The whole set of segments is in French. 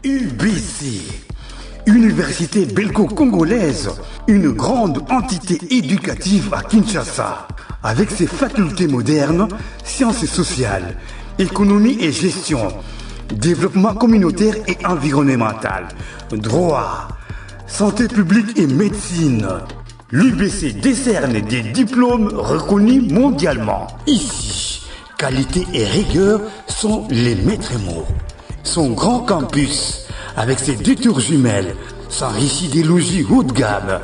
UBC, Université belgo-congolaise, une grande entité éducative à Kinshasa, avec ses facultés modernes, sciences sociales, économie et gestion, développement communautaire et environnemental, droit, santé publique et médecine. L'UBC décerne des diplômes reconnus mondialement. Ici, qualité et rigueur sont les maîtres mots. Son grand campus, avec ses 2 tours jumelles, s'enrichit des logis haut de gamme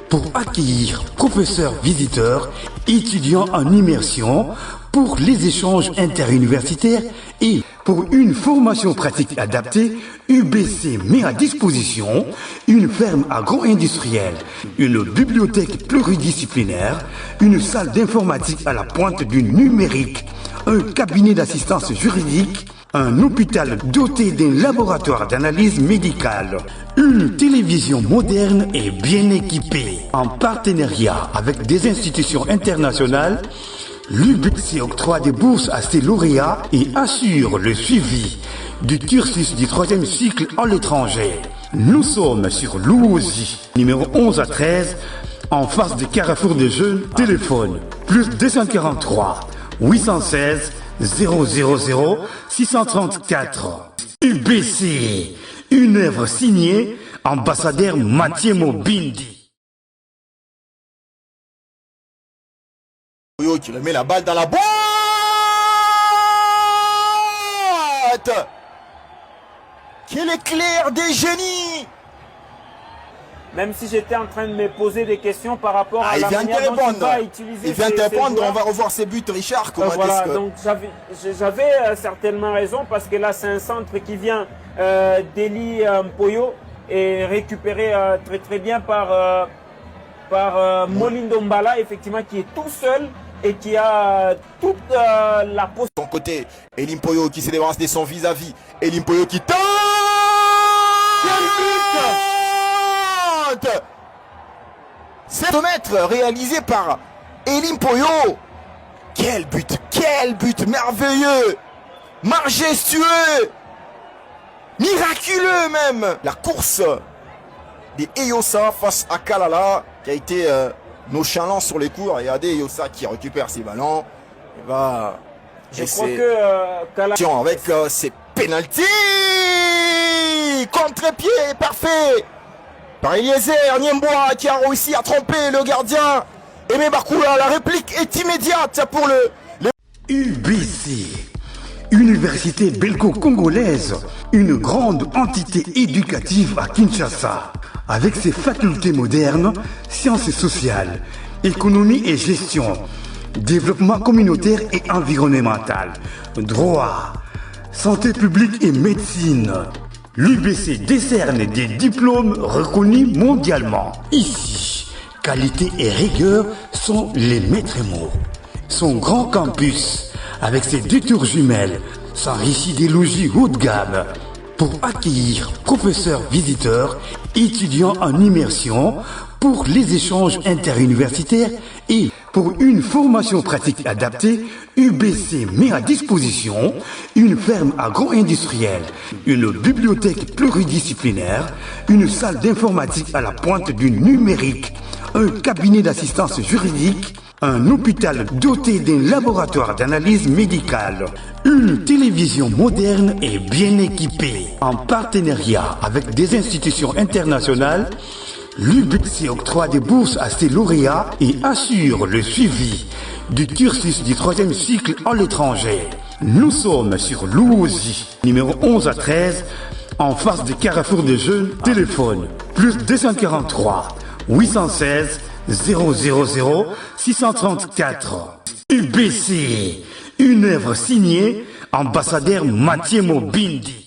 pour accueillir professeurs visiteurs, étudiants en immersion, pour les échanges interuniversitaires et pour une formation pratique adaptée. UBC met à disposition une ferme agro-industrielle, une bibliothèque pluridisciplinaire, une salle d'informatique à la pointe du numérique, un cabinet d'assistance juridique, un hôpital doté d'un laboratoire d'analyse médicale, une télévision moderne et bien équipée. En partenariat avec des institutions internationales, l'UBC octroie des bourses à ses lauréats et assure le suivi du cursus du 3e cycle à l'étranger. Nous sommes sur Louosi, numéro 11 à 13, en face de Carrefour des Jeunes. Téléphone plus 243 816 000 634. UBC, une œuvre signée ambassadeur Mathieu Mobindi. Qui le met la balle dans la boîte. Quel éclair des génies! Même si j'étais en train de me poser des questions par rapport à la manière dont il va utiliser. Il vient te répondre, on va revoir ses buts, Richard. Voilà, donc j'avais certainement raison, parce que là c'est un centre qui vient d'Eli Mpoyo et récupéré très bien par Molindo Mbala, effectivement, qui est tout seul et qui a toute la possibilité. De son côté, Eli Mpoyo qui s'est débarrassé de son vis-à-vis. Eli Mpoyo qui tente. C'est le mètre réalisé par Eli Mpoyo. Quel but merveilleux, majestueux, miraculeux même. La course des Eyosa face à Kalala qui a été nonchalant sur les cours. Regardez Eyosa qui récupère ses ballons. Il va. Je crois que Kalala avec ses pénaltys. Contre-pied parfait par Eliezer Niemboa qui a réussi à tromper le gardien. Aimé Barkoula, la réplique est immédiate pour le... UBC, Université belgo-congolaise, une grande entité éducative à Kinshasa, avec ses facultés modernes, sciences sociales, économie et gestion, développement communautaire et environnemental, droit, santé publique et médecine. L'UBC décerne des diplômes reconnus mondialement. Ici, qualité et rigueur sont les maîtres mots. Son grand campus, avec ses 2 tours jumelles, s'enrichit des logis haut de gamme pour accueillir professeurs visiteurs, étudiants en immersion, pour les échanges interuniversitaires et pour une formation pratique adaptée. UBC met à disposition une ferme agro-industrielle, une bibliothèque pluridisciplinaire, une salle d'informatique à la pointe du numérique, un cabinet d'assistance juridique, un hôpital doté d'un laboratoire d'analyse médicale, une télévision moderne et bien équipée. En partenariat avec des institutions internationales, l'UBC octroie des bourses à ses lauréats et assure le suivi du cursus du 3e cycle à l'étranger. Nous sommes sur Louosi, numéro 11 à 13, en face de Carrefour des Jeunes. Téléphone plus 243 816 000 634. UBC, une œuvre signée ambassadeur Mathieu Mobindi.